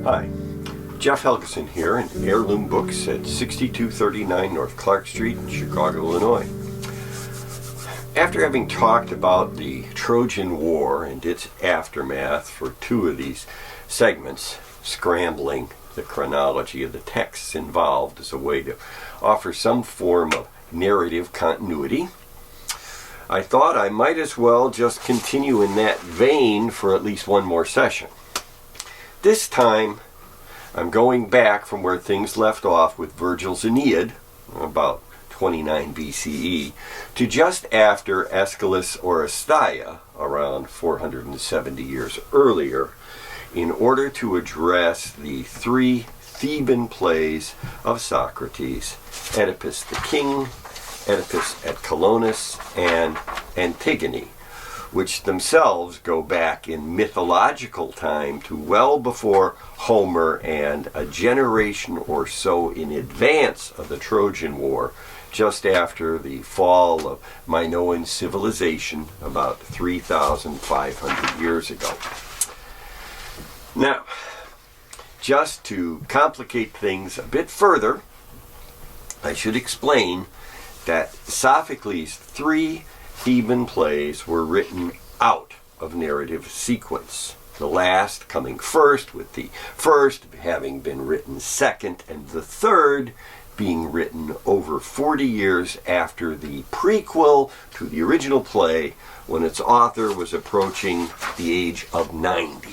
Hi, Jeff Helgeson here in Heirloom Books at 6239 North Clark Street in Chicago, Illinois. After having talked about the Trojan War and its aftermath for two of these segments, scrambling the chronology of the texts involved as a way to offer some form of narrative continuity, I thought I might as well just continue in that vein for at least one more session. This time, I'm going back from where things left off with Virgil's Aeneid, about 29 BCE, to just after Aeschylus' Oresteia, around 470 years earlier, in order to address the three Theban plays of Socrates: Oedipus the King, Oedipus at Colonus, and Antigone, which themselves go back in mythological time to well before Homer and a generation or so in advance of the Trojan War, just after the fall of Minoan civilization about 3,500 years ago. Now, just to complicate things a bit further, I should explain that Sophocles' three Theban plays were written out of narrative sequence, the last coming first, with the first having been written second, and the third being written over 40 years after the prequel to the original play, when its author was approaching the age of 90.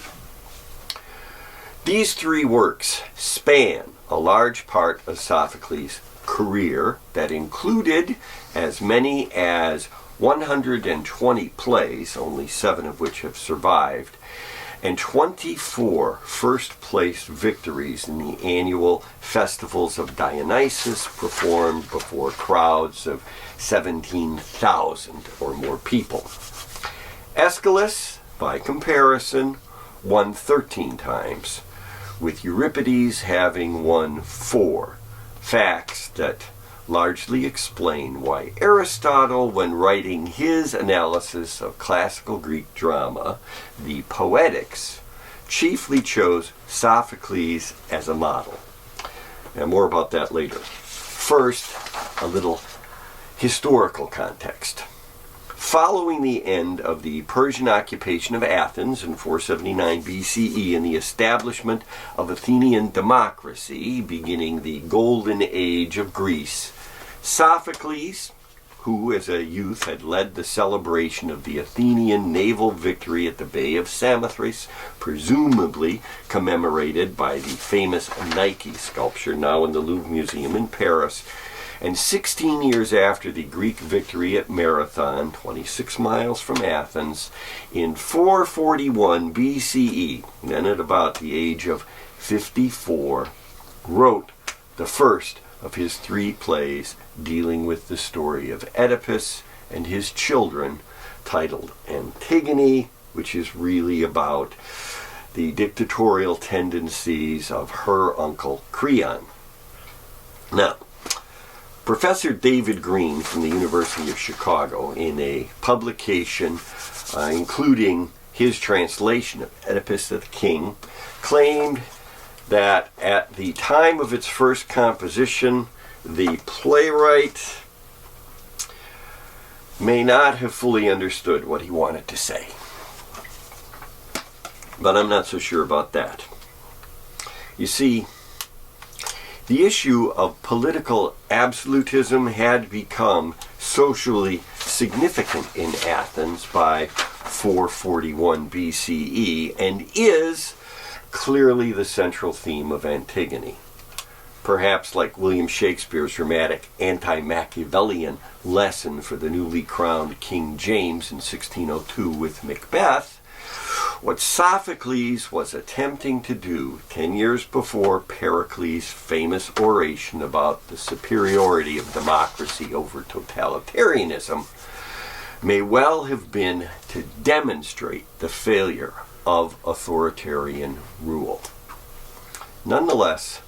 These three works span a large part of Sophocles' career that included as many as 120 plays, only 7 of which have survived, and 24 first-place victories in the annual festivals of Dionysus, performed before crowds of 17,000 or more people. Aeschylus, by comparison, won 13 times, with Euripides having won 4, facts that largely explain why Aristotle, when writing his analysis of classical Greek drama, the Poetics, chiefly chose Sophocles as a model. And more about that later. First, a little historical context. Following the end of the Persian occupation of Athens in 479 BCE and the establishment of Athenian democracy, beginning the golden age of Greece, Sophocles, who as a youth had led the celebration of the Athenian naval victory at the Bay of Samothrace, presumably commemorated by the famous Nike sculpture now in the Louvre Museum in Paris, and 16 years after the Greek victory at Marathon, 26 miles from Athens, in 441 BCE, then at about the age of 54, wrote the first of his 3 plays dealing with the story of Oedipus and his children, titled Antigone, which is really about the dictatorial tendencies of her uncle Creon. Now, Professor David Green from the University of Chicago, in a publication including his translation of Oedipus the King, claimed that at the time of its first composition, the playwright may not have fully understood what he wanted to say. But I'm not so sure about that. You see, the issue of political absolutism had become socially significant in Athens by 441 BCE and is clearly the central theme of Antigone. Perhaps like William Shakespeare's dramatic anti-Machiavellian lesson for the newly crowned King James in 1602 with Macbeth, what Sophocles was attempting to do 10 years before Pericles' famous oration about the superiority of democracy over totalitarianism may well have been to demonstrate the failure of authoritarian rule. Nonetheless,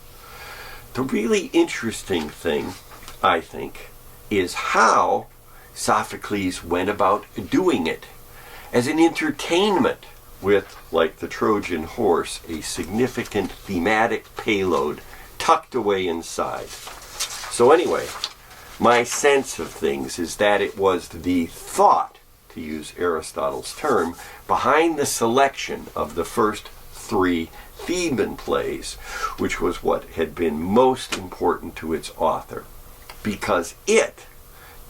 the really interesting thing, I think, is how Sophocles went about doing it as an entertainment with, like the Trojan horse, a significant thematic payload tucked away inside. So anyway, my sense of things is that it was the thought, to use Aristotle's term, behind the selection of the first 3 Theban plays, which was what had been most important to its author, because it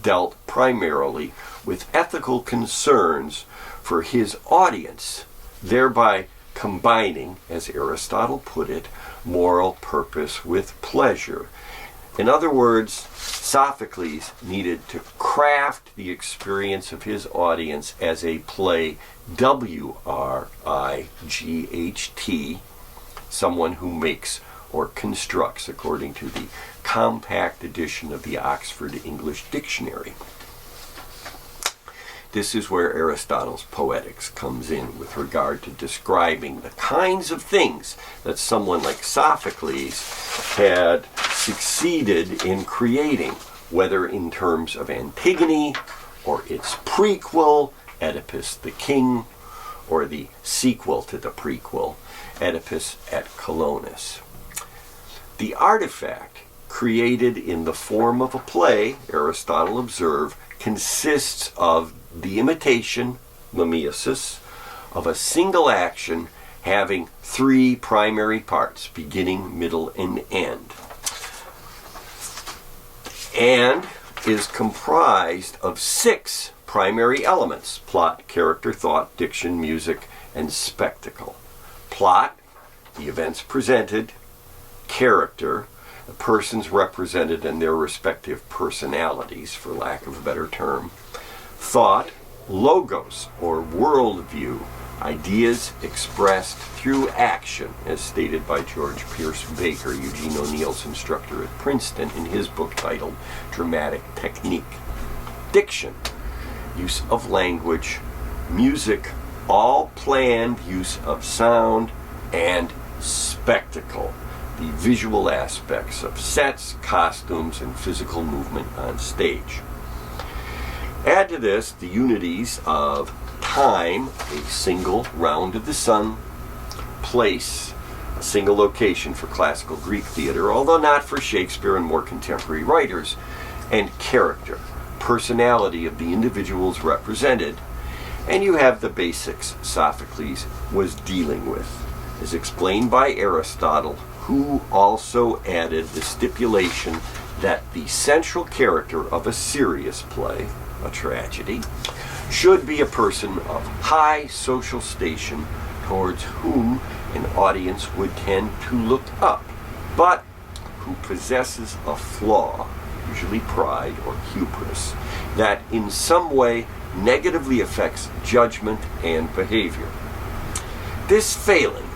dealt primarily with ethical concerns for his audience, thereby combining, as Aristotle put it, moral purpose with pleasure. In other words, Sophocles needed to craft the experience of his audience as a play, W-R-I-G-H-T, someone who makes or constructs, according to the compact edition of the Oxford English Dictionary. This is where Aristotle's Poetics comes in with regard to describing the kinds of things that someone like Sophocles had succeeded in creating, whether in terms of Antigone or its prequel, Oedipus the King, or the sequel to the prequel, Oedipus at Colonus. The artifact, created in the form of a play, Aristotle observed, consists of the imitation, mimesis, of a single action having 3 primary parts, beginning, middle, and end, and is comprised of 6 primary elements: plot, character, thought, diction, music, and spectacle. Plot, the events presented; character, the persons represented and their respective personalities, for lack of a better term; thought, logos, or worldview, ideas expressed through action, as stated by George Pierce Baker, Eugene O'Neill's instructor at Princeton, in his book titled Dramatic Technique; diction, use of language; music, all planned use of sound; and spectacle, the visual aspects of sets, costumes, and physical movement on stage. Add to this the unities of time, a single round of the sun; place, a single location for classical Greek theater, although not for Shakespeare and more contemporary writers; and character, personality of the individuals represented. And you have the basics Sophocles was dealing with, as explained by Aristotle, who also added the stipulation that the central character of a serious play, a tragedy, should be a person of high social station towards whom an audience would tend to look up, but who possesses a flaw, usually pride or hubris, that in some way negatively affects judgment and behavior. This failing,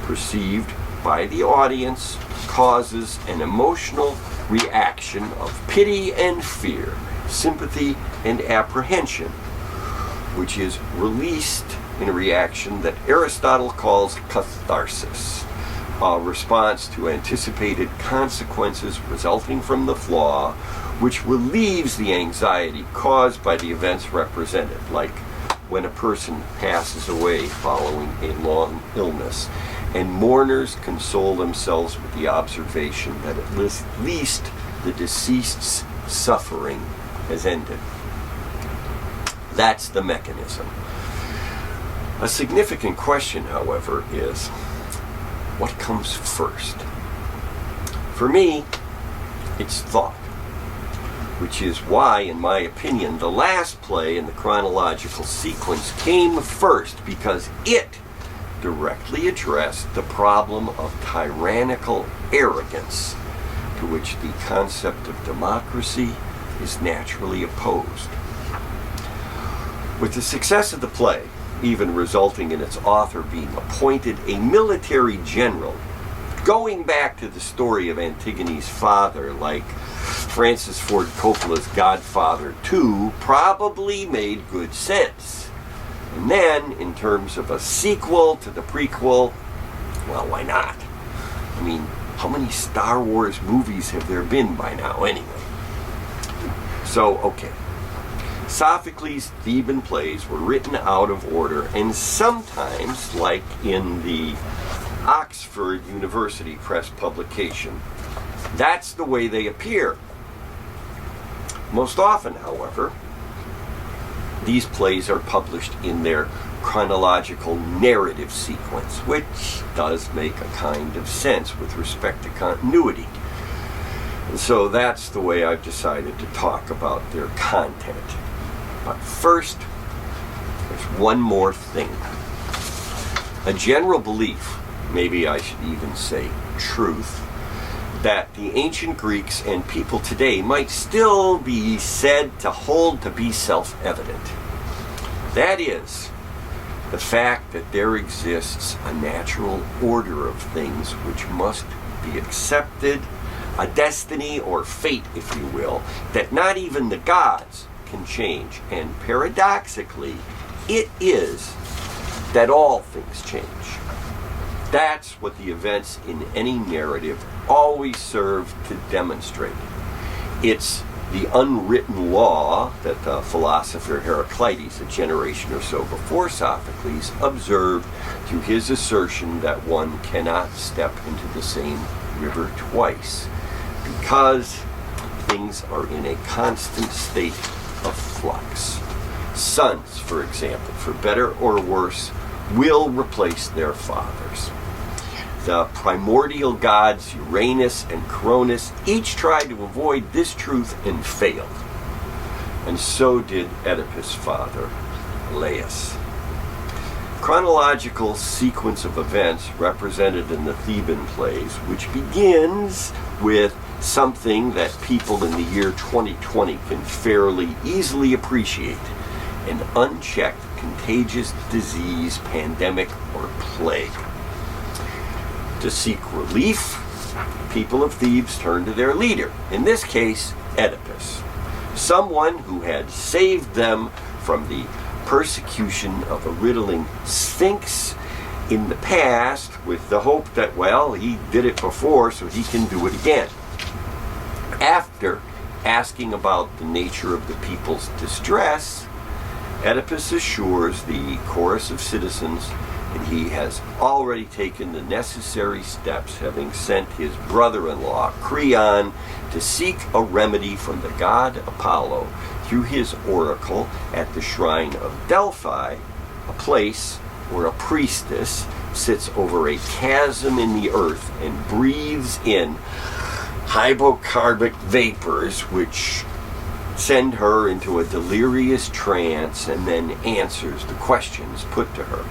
perceived by the audience, causes an emotional reaction of pity and fear, sympathy and apprehension, which is released in a reaction that Aristotle calls catharsis, a response to anticipated consequences resulting from the flaw, which relieves the anxiety caused by the events represented, like when a person passes away following a long illness, and mourners console themselves with the observation that at least the deceased's suffering has ended. That's the mechanism. A significant question, however, is what comes first? For me, it's thought, which is why, in my opinion, the last play in the chronological sequence came first, because it directly addressed the problem of tyrannical arrogance, to which the concept of democracy is naturally opposed. With the success of the play, even resulting in its author being appointed a military general, going back to the story of Antigone's father, like Francis Ford Coppola's Godfather 2, probably made good sense. And then, in terms of a sequel to the prequel, well, why not? I mean, how many Star Wars movies have there been by now, anyway? So, okay. Sophocles' Theban plays were written out of order, and sometimes, like in the Oxford University Press publication, that's the way they appear. Most often, however, these plays are published in their chronological narrative sequence, which does make a kind of sense with respect to continuity. And so that's the way I've decided to talk about their content. But first, there's one more thing. A general belief, maybe I should even say truth, that the ancient Greeks and people today might still be said to hold to be self-evident. That is, the fact that there exists a natural order of things which must be accepted, a destiny or fate, if you will, that not even the gods can change. And paradoxically, it is that all things change. That's what the events in any narrative always serve to demonstrate. It's the unwritten law that the philosopher Heraclitus, a generation or so before Sophocles, observed through his assertion that one cannot step into the same river twice, because things are in a constant state of flux. Sons, for example, for better or worse, will replace their fathers. The primordial gods Uranus and Cronus each tried to avoid this truth and failed. And so did Oedipus' father, Laius. Chronological sequence of events represented in the Theban plays, which begins with something that people in the year 2020 can fairly easily appreciate: an unchecked contagious disease, pandemic, or plague. To seek relief, people of Thebes turned to their leader, in this case, Oedipus, someone who had saved them from the persecution of a riddling sphinx in the past, with the hope that, well, he did it before, so he can do it again. After asking about the nature of the people's distress, Oedipus assures the chorus of citizens that he has already taken the necessary steps, having sent his brother-in-law, Creon, to seek a remedy from the god Apollo through his oracle at the shrine of Delphi, a place where a priestess sits over a chasm in the earth and breathes in hypocarbic vapors which send her into a delirious trance and then answers the questions put to her.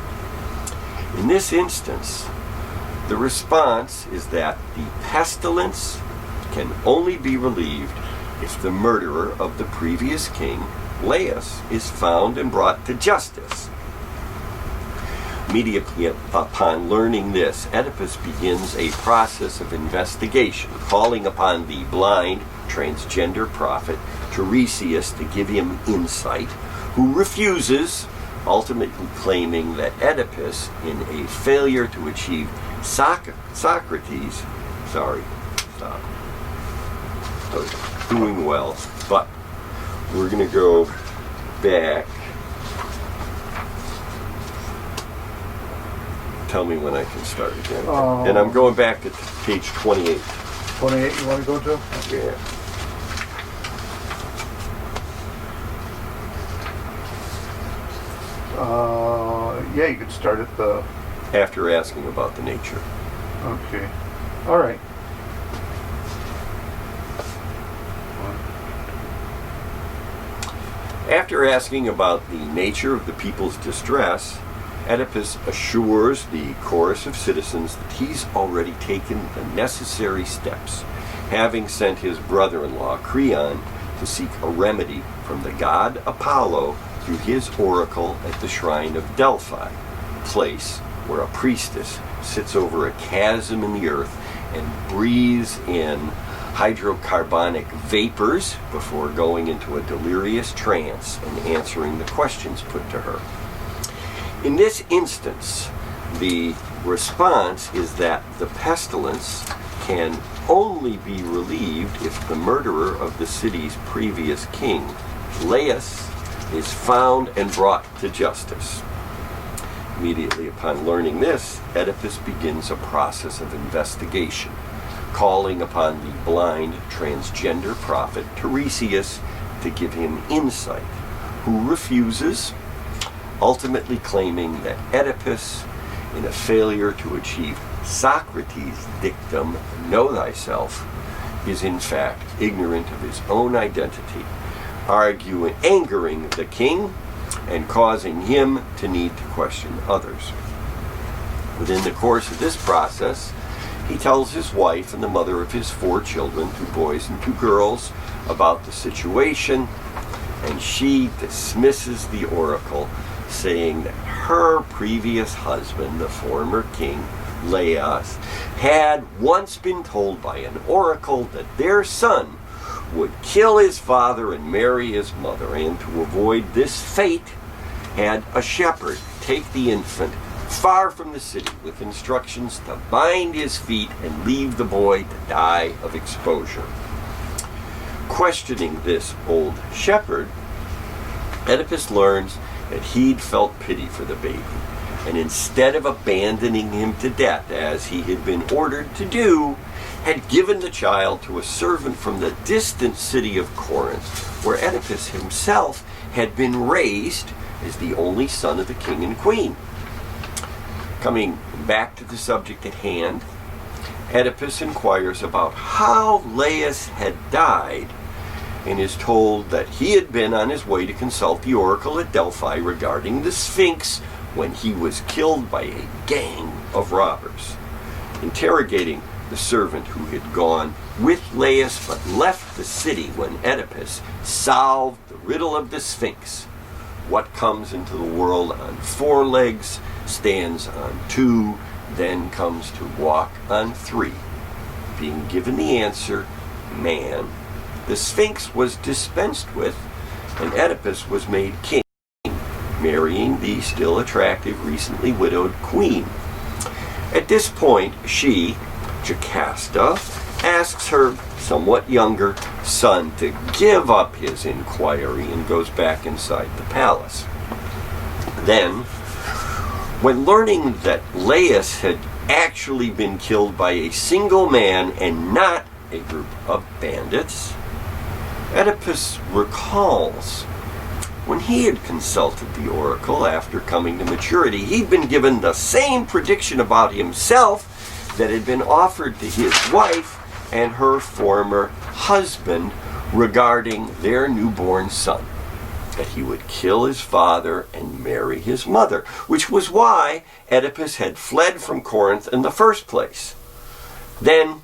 In this instance, the response is that the pestilence can only be relieved if the murderer of the previous king, Laius, is found and brought to justice. Immediately upon learning this, Oedipus begins a process of investigation, calling upon the blind transgender prophet Tiresias to give him insight, who refuses, ultimately claiming that Oedipus, in a failure to achieve Socrates, doing well, but we're going to go back. Tell me when I can start again. And I'm going back to page 28. 28 you want to go to? Yeah. Yeah, you could start at the... After asking about the nature. Okay. All right. After asking about the nature of the people's distress, Oedipus assures the chorus of citizens that he's already taken the necessary steps, having sent his brother-in-law, Creon, to seek a remedy from the god Apollo through his oracle at the shrine of Delphi, a place where a priestess sits over a chasm in the earth and breathes in hydrocarbonic vapors before going into a delirious trance and answering the questions put to her. In this instance, the response is that the pestilence can only be relieved if the murderer of the city's previous king, Laius, is found and brought to justice. Immediately upon learning this, Oedipus begins a process of investigation, calling upon the blind transgender prophet Tiresias to give him insight, who refuses, ultimately claiming that Oedipus, in a failure to achieve Socrates' dictum, know thyself, is in fact ignorant of his own identity, angering the king and causing him to need to question others. Within the course of this process, he tells his wife and the mother of his 4 children, 2 boys and 2 girls, about the situation, and she dismisses the oracle, saying that her previous husband, the former king, Laius, had once been told by an oracle that their son would kill his father and marry his mother, and to avoid this fate had a shepherd take the infant far from the city with instructions to bind his feet and leave the boy to die of exposure. Questioning this old shepherd, Oedipus learns that he'd felt pity for the baby, and instead of abandoning him to death as he had been ordered to do, had given the child to a servant from the distant city of Corinth, where Oedipus himself had been raised as the only son of the king and queen. Coming back to the subject at hand, Oedipus inquires about how Laius had died, and is told that he had been on his way to consult the oracle at Delphi regarding the Sphinx when he was killed by a gang of robbers. Interrogating the servant who had gone with Laius but left the city when Oedipus solved the riddle of the Sphinx, what comes into the world on 4 legs stands on 2, then comes to walk on 3. Being given the answer, man, the Sphinx was dispensed with, and Oedipus was made king, marrying the still attractive, recently widowed queen. At this point, she, Jocasta, asks her somewhat younger son to give up his inquiry and goes back inside the palace. Then, when learning that Laius had actually been killed by a single man and not a group of bandits, Oedipus recalls when he had consulted the oracle after coming to maturity, he'd been given the same prediction about himself that had been offered to his wife and her former husband regarding their newborn son, that he would kill his father and marry his mother, which was why Oedipus had fled from Corinth in the first place. Then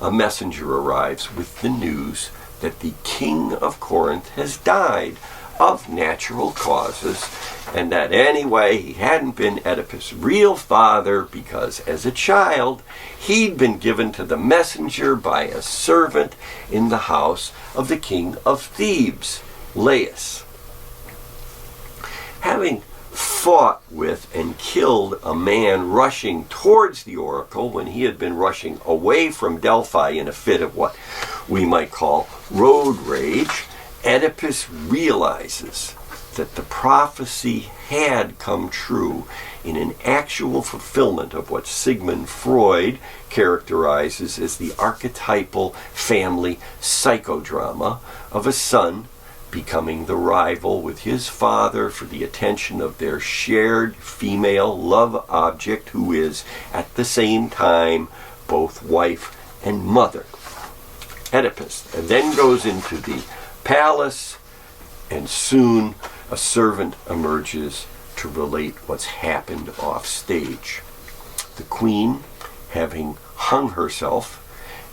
a messenger arrives with the news that the king of Corinth has died of natural causes, and that anyway he hadn't been Oedipus' real father because as a child he'd been given to the messenger by a servant in the house of the king of Thebes, Laius. Having fought with and killed a man rushing towards the oracle when he had been rushing away from Delphi in a fit of what we might call road rage, Oedipus realizes that the prophecy had come true in an actual fulfillment of what Sigmund Freud characterizes as the archetypal family psychodrama of a son becoming the rival with his father for the attention of their shared female love object, who is at the same time both wife and mother. Oedipus then goes into the palace, and soon a servant emerges to relate what's happened off stage. The queen having hung herself,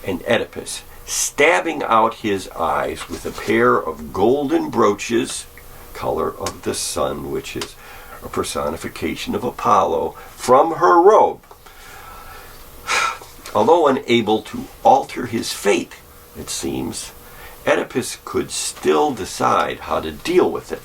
and Oedipus stabbing out his eyes with a pair of golden brooches, color of the sun, which is a personification of Apollo, from her robe. Although unable to alter his fate, it seems, Oedipus could still decide how to deal with it,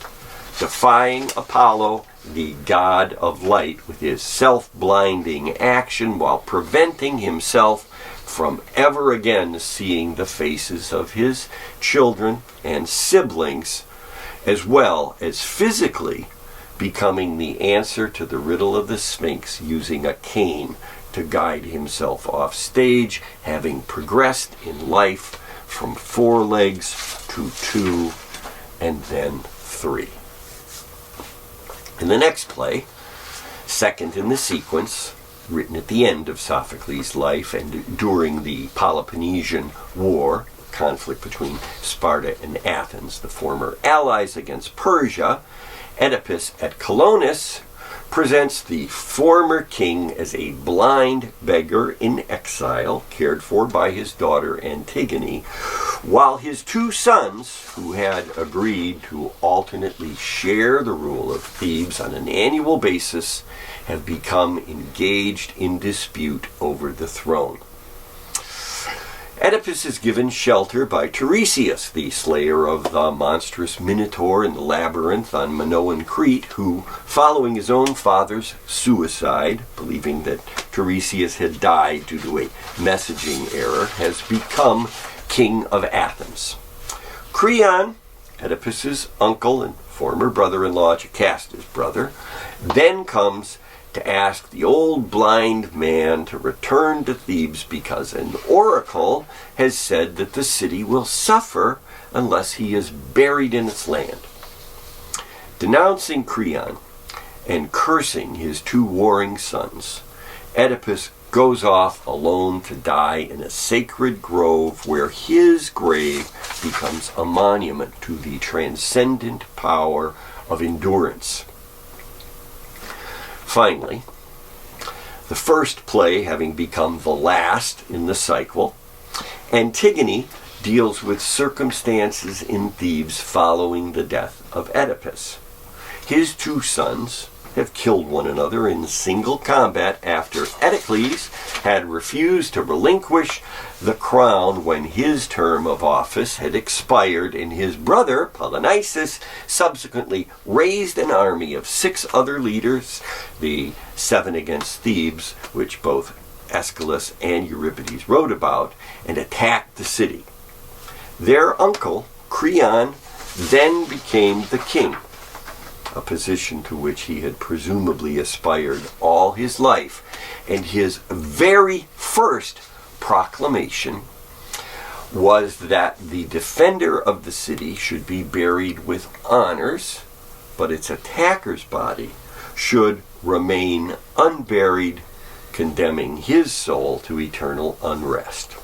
defying Apollo, the god of light, with his self-blinding action while preventing himself from ever again seeing the faces of his children and siblings as well as physically becoming the answer to the riddle of the Sphinx using a cane to guide himself off stage, having progressed in life from 4 legs to 2 and then 3. In the next play, second in the sequence, written at the end of Sophocles' life and during the Peloponnesian War, conflict between Sparta and Athens, the former allies against Persia, Oedipus at Colonus presents the former king as a blind beggar in exile, cared for by his daughter Antigone, while his 2 sons, who had agreed to alternately share the rule of Thebes on an annual basis, have become engaged in dispute over the throne. Oedipus is given shelter by Tiresias, the slayer of the monstrous Minotaur in the labyrinth on Minoan Crete, who, following his own father's suicide, believing that Tiresias had died due to a messaging error, has become king of Athens. Creon, Oedipus's uncle and former brother-in-law, Jocastus' brother, then comes to ask the old blind man to return to Thebes because an oracle has said that the city will suffer unless he is buried in its land. Denouncing Creon and cursing his 2 warring sons, Oedipus goes off alone to die in a sacred grove where his grave becomes a monument to the transcendent power of endurance. Finally, the first play having become the last in the cycle, Antigone deals with circumstances in Thebes following the death of Oedipus. His 2 sons have killed one another in single combat after Eteocles had refused to relinquish the crown when his term of office had expired, and his brother Polynices subsequently raised an army of 6 other leaders, the 7 against Thebes, which both Aeschylus and Euripides wrote about, and attacked the city. Their uncle, Creon, then became the king, a position to which he had presumably aspired all his life, and his very first proclamation was that the defender of the city should be buried with honors, but its attacker's body should remain unburied, condemning his soul to eternal unrest.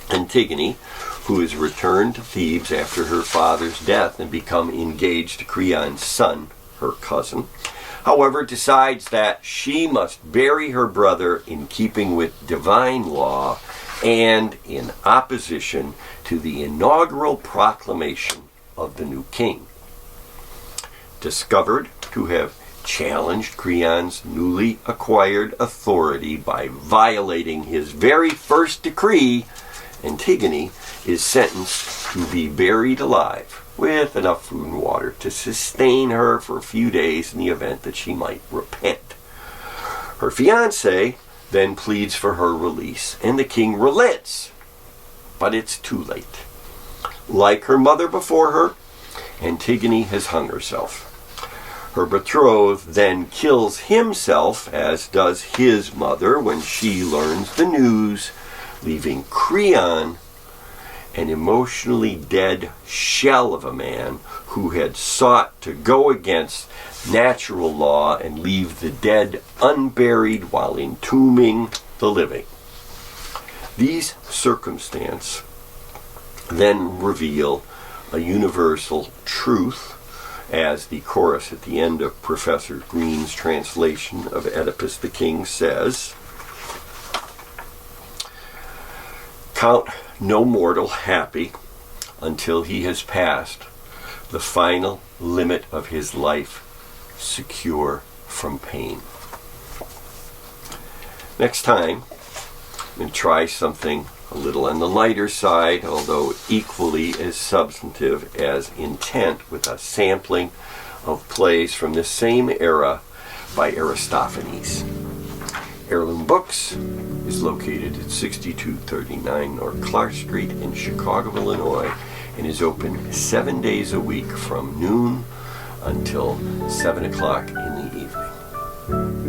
Antigone, who has returned to Thebes after her father's death and become engaged to Creon's son, her cousin, however, decides that she must bury her brother in keeping with divine law and in opposition to the inaugural proclamation of the new king. Discovered to have challenged Creon's newly acquired authority by violating his very first decree, Antigone is sentenced to be buried alive with enough food and water to sustain her for a few days in the event that she might repent. Her fiancé then pleads for her release, and the king relents, but it's too late. Like her mother before her, Antigone has hung herself. Her betrothed then kills himself, as does his mother when she learns the news, leaving Creon, an emotionally dead shell of a man who had sought to go against natural law and leave the dead unburied while entombing the living. These circumstances then reveal a universal truth, as the chorus at the end of Professor Green's translation of Oedipus the King says, "Count no mortal happy until he has passed the final limit of his life, secure from pain." Next time, and try something a little on the lighter side, although equally as substantive as intent, with a sampling of plays from this same era by Aristophanes. Heirloom Books is located at 6239 North Clark Street in Chicago, Illinois, and is open 7 days a week from noon until 7 o'clock in the evening.